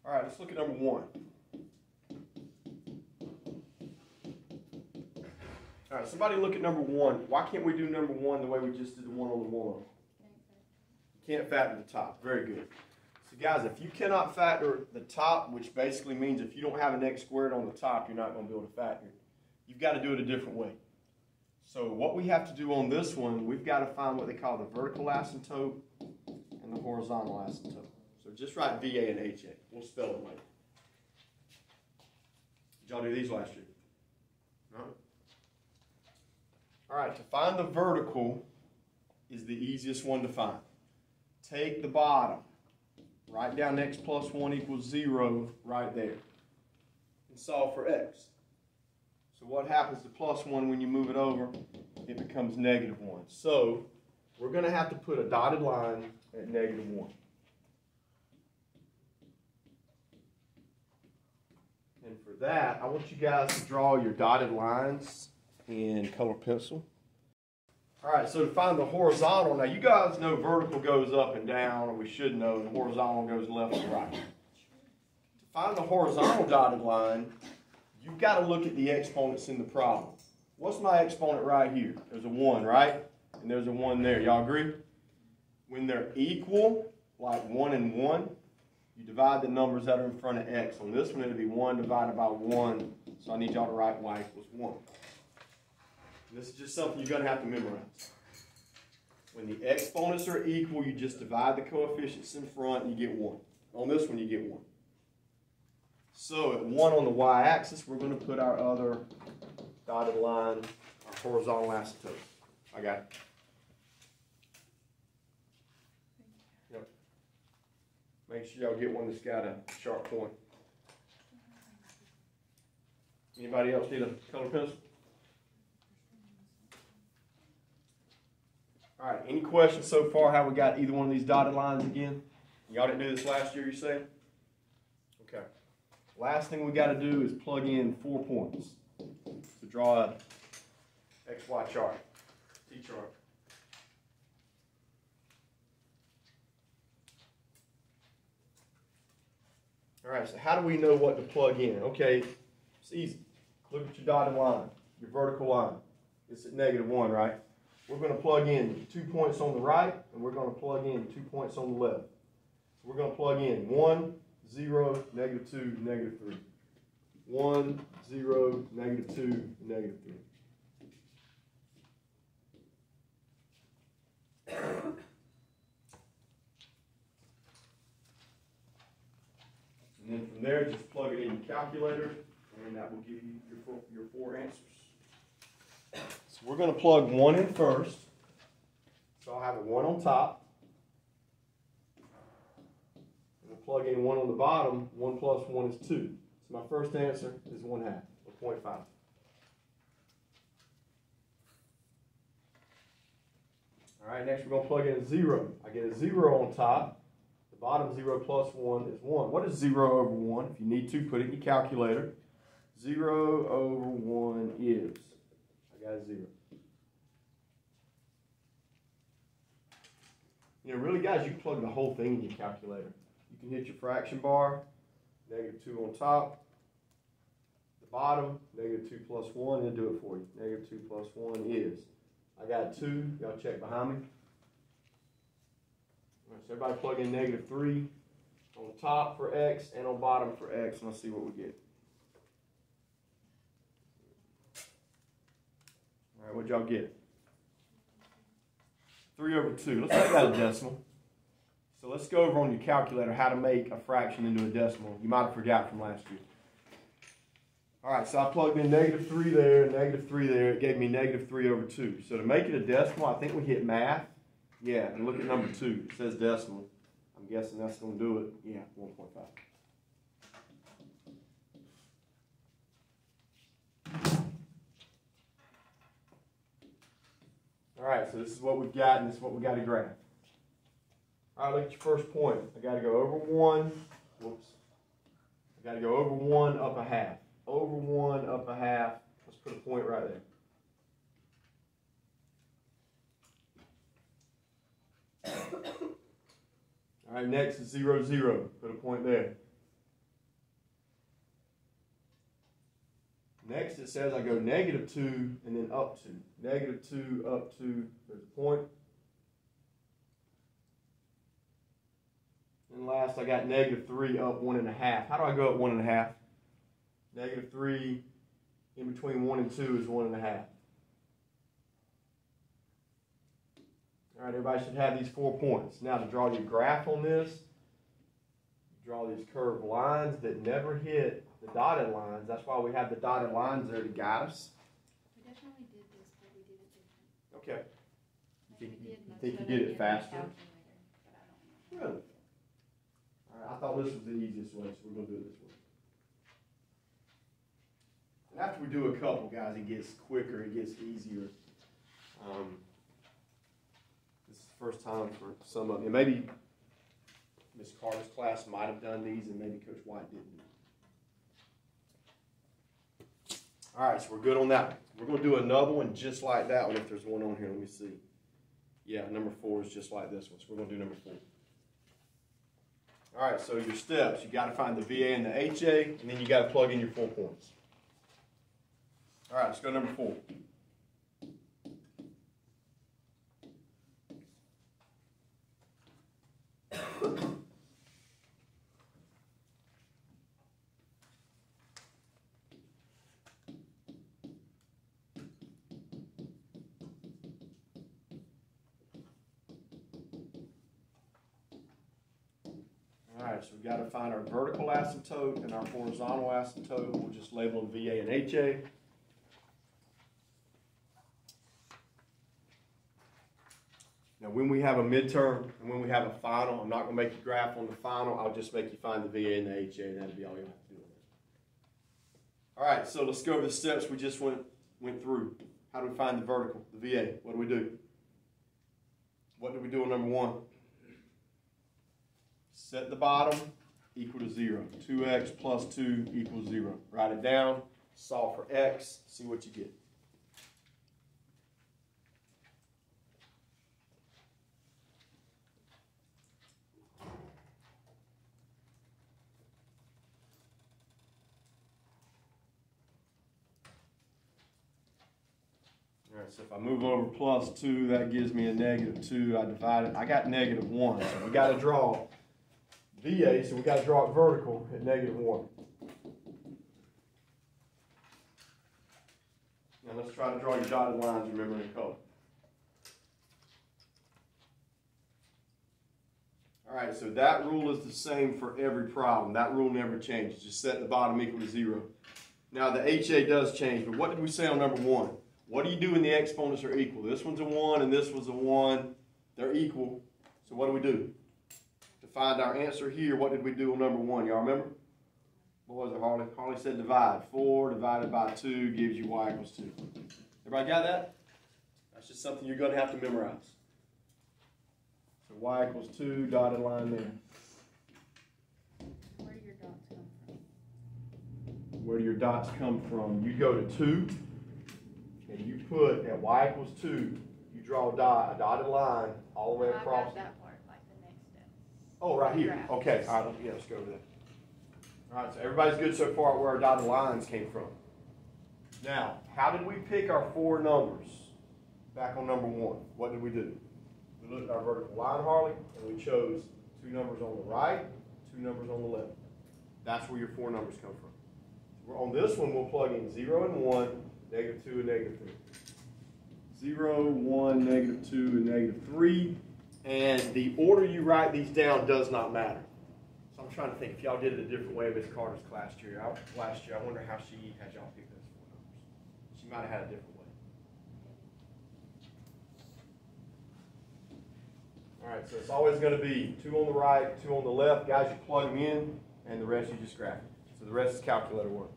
All right, let's look at number 1. All right, somebody look at number 1. Why can't we do number 1 the way we just did the one on the wall? You can't factor the top. Very good. So guys, if you cannot factor the top, which basically means if you don't have an x squared on the top, you're not going to be able to factor it. You've got to do it a different way. So what we have to do on this one, we've got to find what they call the vertical asymptote and the horizontal asymptote. So just write VA and HA. We'll spell it later. Did y'all do these last year? No? All right, to find the vertical is the easiest one to find. Take the bottom, write down x plus 1 equals 0 right there, and solve for x. So what happens to plus 1 when you move it over? It becomes negative 1. So we're going to have to put a dotted line at negative 1. And for that, I want you guys to draw your dotted lines in color pencil. All right, so to find the horizontal, now you guys know vertical goes up and down, or we should know, and horizontal goes left and right. To find the horizontal dotted line, you've got to look at the exponents in the problem. What's my exponent right here? There's a 1, right? And there's a 1 there. Y'all agree? When they're equal, like 1 and 1, you divide the numbers that are in front of x. On this one, it'll be 1 divided by 1, so I need y'all to write y equals 1. This is just something you're going to have to memorize. When the exponents are equal, you just divide the coefficients in front and you get 1. On this one, you get 1. So at 1 on the y-axis, we're going to put our other dotted line, our horizontal asymptote. I got it. Yep. Make sure y'all get one that's got a sharp point. Anybody else need a color pencil? All right, any questions so far how we got either one of these dotted lines again? Y'all didn't do this last year, you say? Okay. Last thing we got to do is plug in 4 points to draw a XY chart, T-chart. All right, so how do we know what to plug in? Okay, it's easy. Look at your dotted line, your vertical line. It's at negative 1, right? We're going to plug in 2 points on the right, and we're going to plug in 2 points on the left. So we're going to plug in 1, 0, negative 2, negative 3. 1, 0, negative 2, negative 3. And then from there, just plug it in your calculator, and that will give you your 4 answers. So we're going to plug 1 in first. So I'll have a 1 on top. And we'll plug in 1 on the bottom. 1 plus 1 is 2. So my first answer is 1/2, or 0.5. All right, next we're going to plug in a 0. I get a 0 on top. The bottom 0 plus 1 is 1. What is 0 over 1? If you need to, put it in your calculator. 0 over 1 is, I got a 0. You know, really, guys, you can plug the whole thing in your calculator. You can hit your fraction bar, negative 2 on top. The bottom, negative 2 plus 1, it'll do it for you. Negative 2 plus 1 is, I got 2. Y'all check behind me. All right, so everybody plug in negative 3 on the top for x and on bottom for x, and let's see what we get. All right, what'd y'all get? 3 over 2. Let's make that a decimal. So let's go over on your calculator how to make a fraction into a decimal. You might have forgot from last year. All right, so I plugged in negative 3 there, negative 3 there. It gave me negative 3 over 2. So to make it a decimal, I think we hit math. Yeah, and look at number 2. It says decimal. I'm guessing that's going to do it. Yeah, 1.5. All right, so this is what we've got, and this is what we got to graph. All right, look at your first point. I got to go over 1. Whoops. I got to go over 1 up a half. Over 1 up a half. Let's put a point right there. All right, next is 0, 0. Put a point there. Next it says I go -2 and then up 2. -2, up 2, there's a point. And last I got -3 up 1.5. How do I go up 1.5? -3 in between 1 and 2 is 1.5. All right, everybody should have these 4 points. Now to draw your graph on this, draw these curved lines that never hit the dotted lines. That's why we have the dotted lines there to guide us. We definitely did this, but we did it different. Okay. You Like think you did it faster? But I don't know. Really? All right, I thought this was the easiest way, so we're going to do it this way. And after we do a couple, guys, it gets quicker, it gets easier. This is the first time for some of you. Maybe Miss Carter's class might have done these, and maybe Coach White didn't. All right, so we're good on that one. We're going to do another one just like that one if there's one on here. Let me see. Yeah, number 4 is just like this one, so we're going to do number 4. All right, so your steps. You got to find the VA and the HA, and then you got to plug in your 4 points. All right, let's go to number 4. All right, so we've got to find our vertical asymptote and our horizontal asymptote. We'll just label them VA and HA. Now, when we have a midterm and when we have a final, I'm not going to make you graph on the final. I'll just make you find the VA and the HA, and that'll be all you have to do. All right, so let's go over the steps we just went through. How do we find the vertical, the VA? What do we do? What did we do on number 1? Set the bottom equal to 0. 2x plus 2 equals 0. Write it down, solve for x, see what you get. All right, so if I move over plus 2, that gives me a -2. I divide it. I got -1. So we got to draw VA, so we got to draw it vertical at -1. Now let's try to draw your dotted lines, remember, in color. All right, so that rule is the same for every problem. That rule never changes. Just set the bottom equal to 0. Now the HA does change, but what did we say on number 1? What do you do when the exponents are equal? This one's a 1 and this one's a 1. They're equal. So what do? To find our answer here, what did we do on number 1? Y'all remember? What was it, Harley? Harley said divide. 4 divided by 2 gives you y equals 2. Everybody got that? That's just something you're going to have to memorize. So y equals 2, dotted line there. Where do your dots come from? Where do your dots come from? You go to 2, and you put at y equals 2, you draw a dotted line all the way across. I got that part, like the next step. Oh, right here. Okay, all right, let's go over there. All right, so everybody's good so far where our dotted lines came from. Now, how did we pick our 4 numbers back on number 1? What did we do? We looked at our vertical line, Harley, and we chose 2 numbers on the right, 2 numbers on the left. That's where your 4 numbers come from. On this one, we'll plug in 0 and 1, -2 and -3. 0, 1, -2, and -3. And the order you write these down does not matter. So I'm trying to think if y'all did it a different way in Miss Carter's class last year. I wonder how she had y'all pick those 4 numbers. She might have had a different way. All right, so it's always going to be 2 on the right, 2 on the left. Guys, you plug them in, and the rest you just graph. So the rest is calculator work.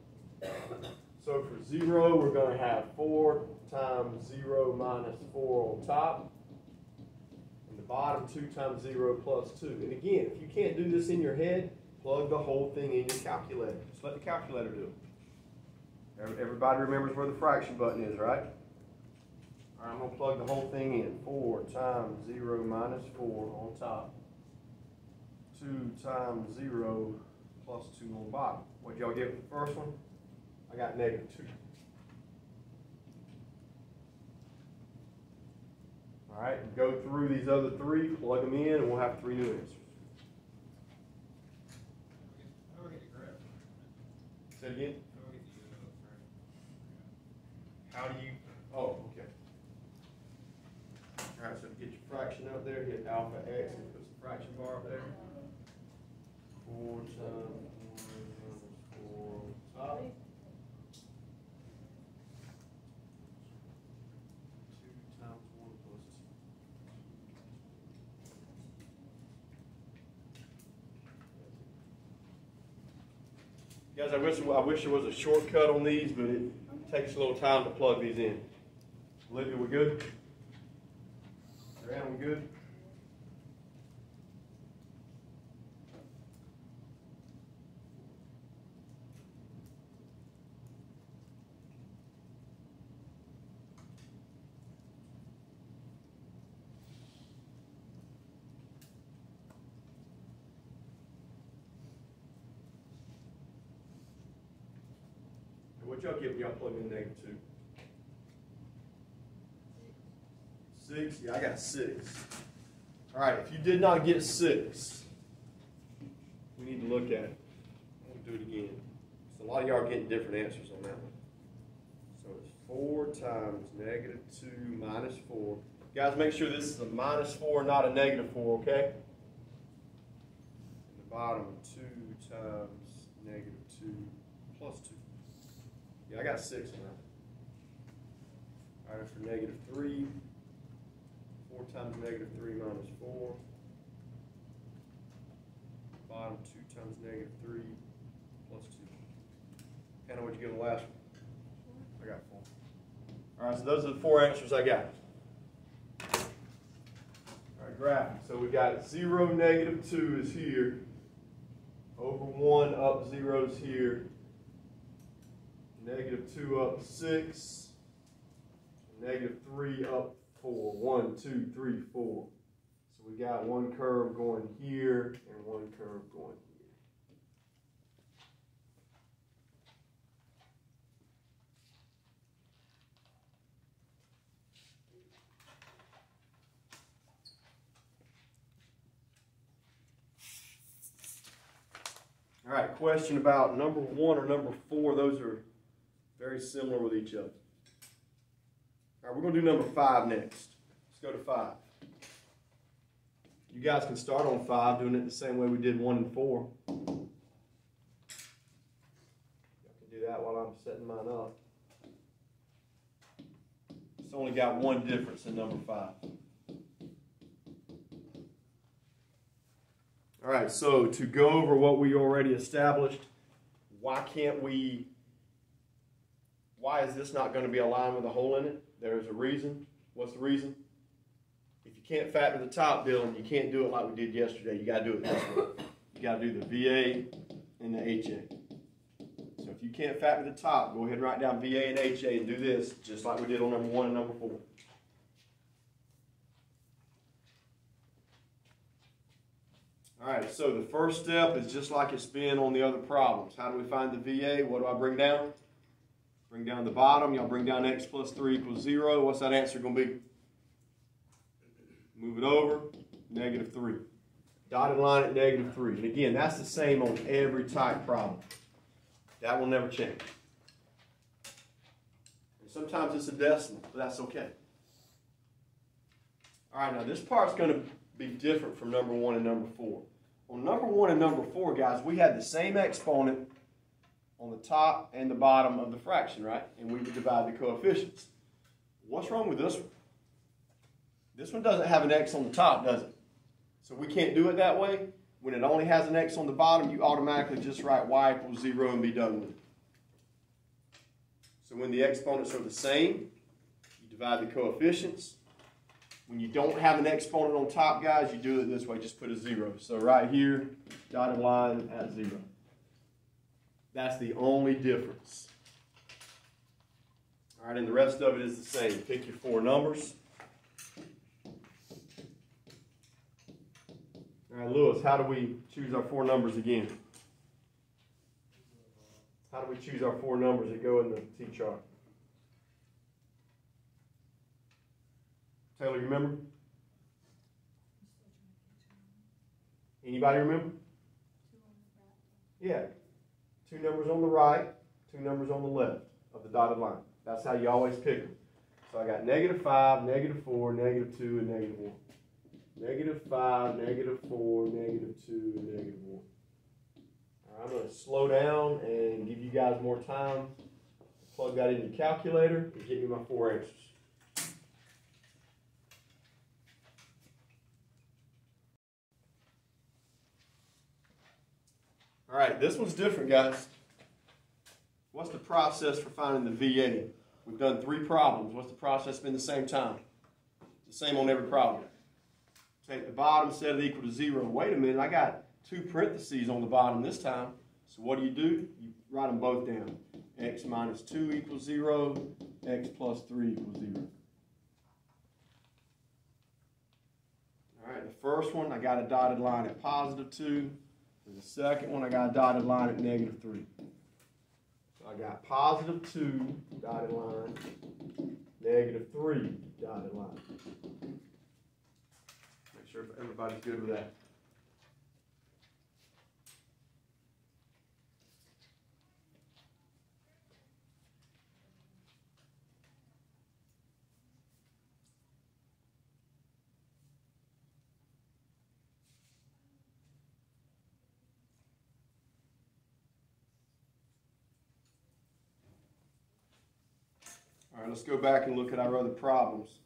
So for 0, we're going to have 4 times 0 minus 4 on top. And the bottom, 2 times 0 plus 2. And again, if you can't do this in your head, plug the whole thing in your calculator. Just let the calculator do it. Everybody remembers where the fraction button is, right? All right, I'm going to plug the whole thing in. 4 times 0 minus 4 on top. 2 times 0 plus 2 on the bottom. What did y'all get with the first one? I got negative 2. All right, go through these other 3, plug them in, and we'll have 3 new answers. Say it again. How do you, oh, okay. All right, so to get your fraction up there, hit alpha x and put the fraction bar up there. 4 times 1 minus 4 top. 2 times 1 plus 2. Guys, I wish there was a shortcut on these, but it takes a little time to plug these in. Olivia, we good? Diane, we good? What y'all get when y'all plug in negative 2? 6? Yeah, I got 6. All right, if you did not get 6, we need to look at it. I'm going to do it again. So a lot of y'all are getting different answers on that one. So it's 4 times negative 2 minus 4. Guys, make sure this is a minus 4, not a negative 4, okay? And the bottom, 2 times negative 2 plus 2. Yeah, I got 6 on that. All right, for negative 3, 4 times negative 3 minus 4. Bottom, 2 times negative 3 plus 2. Hannah, what'd you get on the last one? I got 4. All right, so those are the 4 answers I got. All right, graphing. So we got 0, negative 2 is here. Over 1, up 0 is here. Negative 2 up 6, negative 3 up 4. 1, 2, 3, 4. So we got one curve going here and one curve going here. All right, question about number 1 or number 4. Those are very similar with each other. All right, we're going to do number 5 next. Let's go to 5. You guys can start on 5 doing it the same way we did 1 and 4. You can do that while I'm setting mine up. It's only got one difference in number 5. All right, so to go over what we already established, why is this not going to be a line with a hole in it? There's a reason. What's the reason? If you can't factor the top, Dylan, you can't do it like we did yesterday. You got to do it this way. You got to do the VA and the HA. So if you can't factor the top, go ahead and write down VA and HA and do this just like we did on number 1 and number 4. All right, so the first step is just like it's been on the other problems. How do we find the VA? What do I bring down? Bring down the bottom. Y'all bring down x plus 3 equals 0. What's that answer going to be? Move it over, negative 3. Dotted line at negative 3. And again, that's the same on every type problem. That will never change. And sometimes it's a decimal, but that's okay. All right, now this part's going to be different from number 1 and number 4. On number 1 and number 4, guys, we had the same exponent on the top and the bottom of the fraction, right? And we would divide the coefficients. What's wrong with this one? This one doesn't have an x on the top, does it? So we can't do it that way. When it only has an x on the bottom, you automatically just write y equals 0 and be done with it. So when the exponents are the same, you divide the coefficients. When you don't have an exponent on top, guys, you do it this way. Just put a 0. So right here, dotted line at 0. That's the only difference. All right, and the rest of it is the same. Pick your 4 numbers. All right, Lewis, how do we choose our 4 numbers again? How do we choose our four numbers that go in the T-chart? Taylor, you remember? Anybody remember? Yeah. Two numbers on the right, two numbers on the left of the dotted line. That's how you always pick them. So I got -5, -4, -2, and -1. -5, -4, -2, and -1. All right, I'm going to slow down and give you guys more time to plug that in your calculator and give me my four answers. All right, this one's different, guys. What's the process for finding the VA? We've done 3 problems. What's the process been the same time? It's the same on every problem. Take the bottom, set it equal to 0. Wait a minute, I got 2 parentheses on the bottom this time. So what do? You write them both down. X minus 2 equals 0. X plus 3 equals 0. All right, the first one, I got a dotted line at +2. And the second one, I got a dotted line at -3. So I got +2 dotted line, -3 dotted line. Make sure everybody's good with that. All right, let's go back and look at our other problems.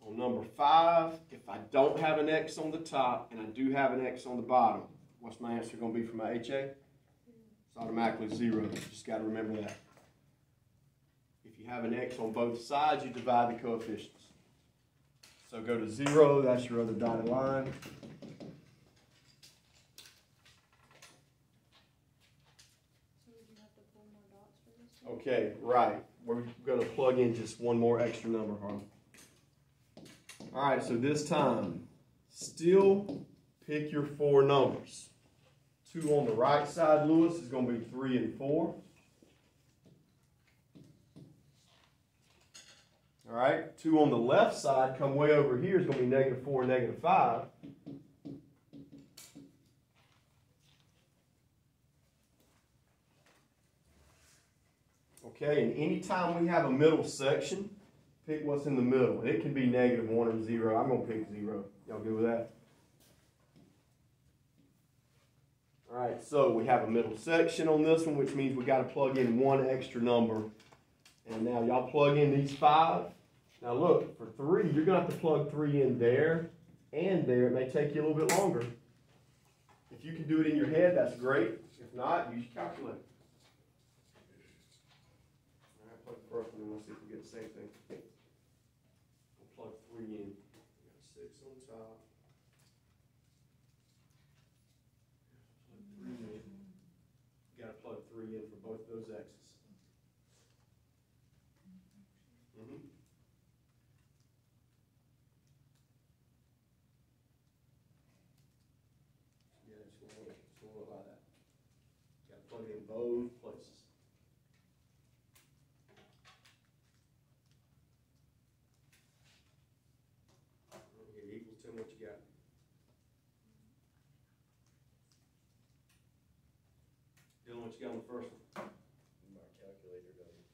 On number 5, if I don't have an X on the top and I do have an X on the bottom, what's my answer going to be for my HA? It's automatically 0. You just got to remember that. If you have an X on both sides, you divide the coefficients. So go to 0, that's your other dotted line. So would you have to pull more dots for this one? Okay, right. We're going to plug in just one more extra number, Harlan. All right, so this time, still pick your 4 numbers. 2 on the right side, Lewis, is going to be 3 and 4. All right, 2 on the left side, come way over here, is going to be -4 and -5. Okay, and anytime we have a middle section, pick what's in the middle. It can be -1 or 0. I'm going to pick 0. Y'all good with that? All right, so we have a middle section on this one, which means we got to plug in 1 extra number. And now y'all plug in these 5. Now look, for 3, you're going to have to plug 3 in there and there. It may take you a little bit longer. If you can do it in your head, that's great. If not, use your calculator. First one, and let's see if we get the same thing. We'll plug 3 in. We got 6 on top. Plug 3 in. You got to plug 3 in for both of those X's. Yeah, it's going to look like that. You got to plug it in both places. Tell me what you got. Dylan, what you got on the first one? My calculator doesn't,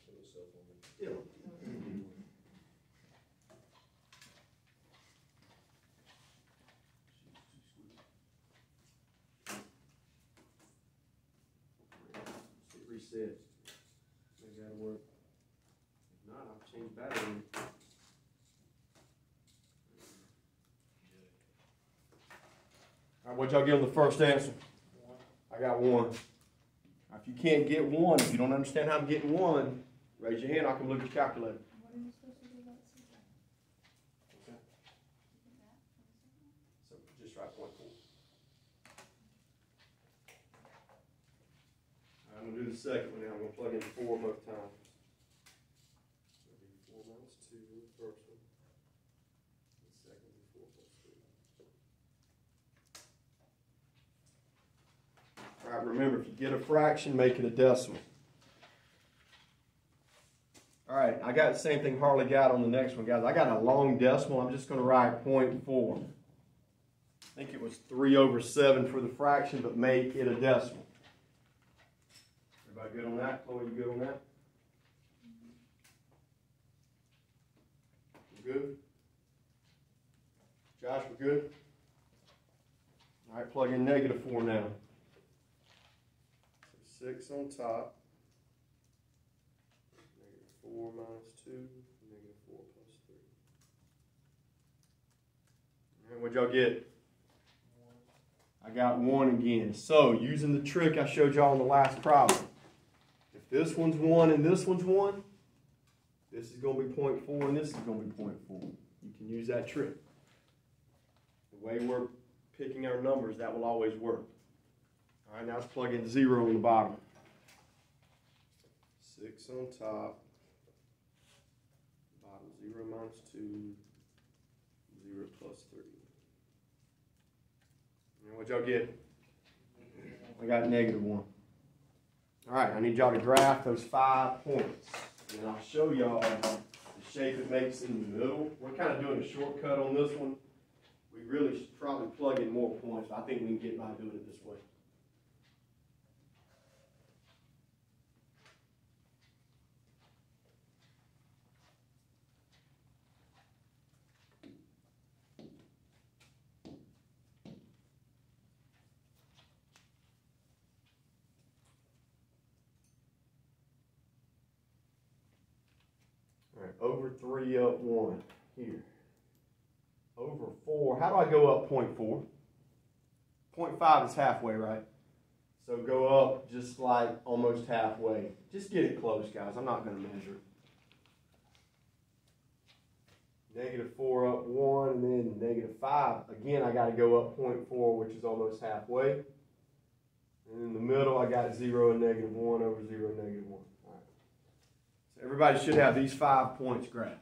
kill itself on me. Dylan. Reset. Maybe that'll work. If not, I'll change battery. All right, what'd y'all get on the first answer? 1. I got 1. Now, if you can't get 1, if you don't understand how I'm getting 1, raise your hand. I can look at your calculator. What are you supposed to do about C? Okay. So just write 0.4. I'm going to do the second one now. I'm going to plug in 4 both times. So it'll be 4 minus 2 in the first one. The second will be 4 plus 2. All All right, remember, if you get a fraction, make it a decimal. All right, I got the same thing Harley got on the next one, guys. I got a long decimal. I'm just going to write 0.4. I think it was 3/7 for the fraction, but make it a decimal. Everybody good on that? Chloe, you good on that? You good? Josh, we're good? All right, plug in -4 now. So 6 on top. -4 minus 2, -4 plus 3. All right, what'd y'all get? I got 1 again. So, using the trick I showed y'all in the last problem, if this one's 1 and this one's 1, this is going to be 0.4 and this is going to be 0.4. You can use that trick. The way we're picking our numbers, that will always work. All right, now let's plug in 0 on the bottom. 6 on top. Bottom 0 minus 2. 0 plus 3. And what y'all get? I got -1. All right, I need y'all to graph those 5 points. And I'll show y'all the shape it makes in the middle. We're kind of doing a shortcut on this one. We really should probably plug in more points, but I think we can get by doing it this way. All right, over 3 up 1 here. Over 4, how do I go up 0.4? 0.5 is halfway, right? So go up just like almost halfway. Just get it close, guys. I'm not going to measure it. -4 up 1, and then -5. Again, I got to go up 0.4, which is almost halfway. And in the middle, I got 0 and -1 over 0 and -1. All right. So everybody should have these 5 points graphed.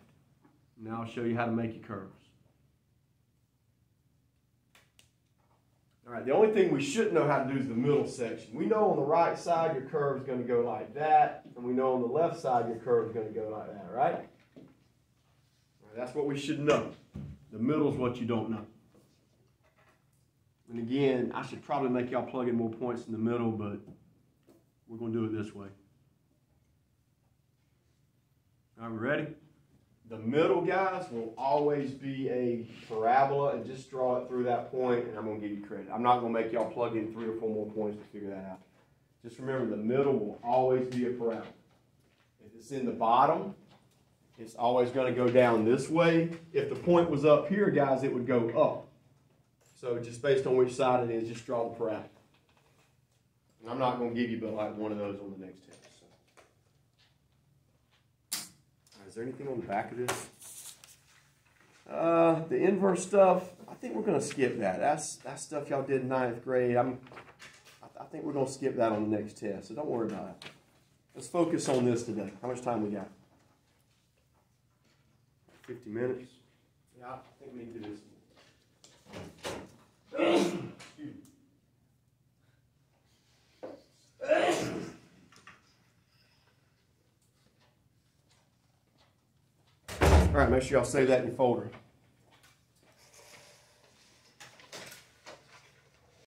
Now I'll show you how to make your curves. All right, the only thing we shouldn't know how to do is the middle section. We know on the right side your curve is going to go like that, and we know on the left side your curve is going to go like that, right? All right, that's what we should know. The middle is what you don't know. And again, I should probably make y'all plug in more points in the middle, but we're going to do it this way. All right, we ready? The middle, guys, will always be a parabola, and just draw it through that point, and I'm going to give you credit. I'm not going to make y'all plug in 3 or 4 more points to figure that out. Just remember, the middle will always be a parabola. If it's in the bottom, it's always going to go down this way. If the point was up here, guys, it would go up. So just based on which side it is, just draw the parabola. And I'm not going to give you but like one of those on the next test. Is there anything on the back of this? The inverse stuff, I think we're going to skip that. That's stuff y'all did in 9th grade. I think we're going to skip that on the next test, so don't worry about it. Let's focus on this today. How much time we got? 50 minutes? Yeah, I think we need to do this. All right, make sure y'all save that in your folder.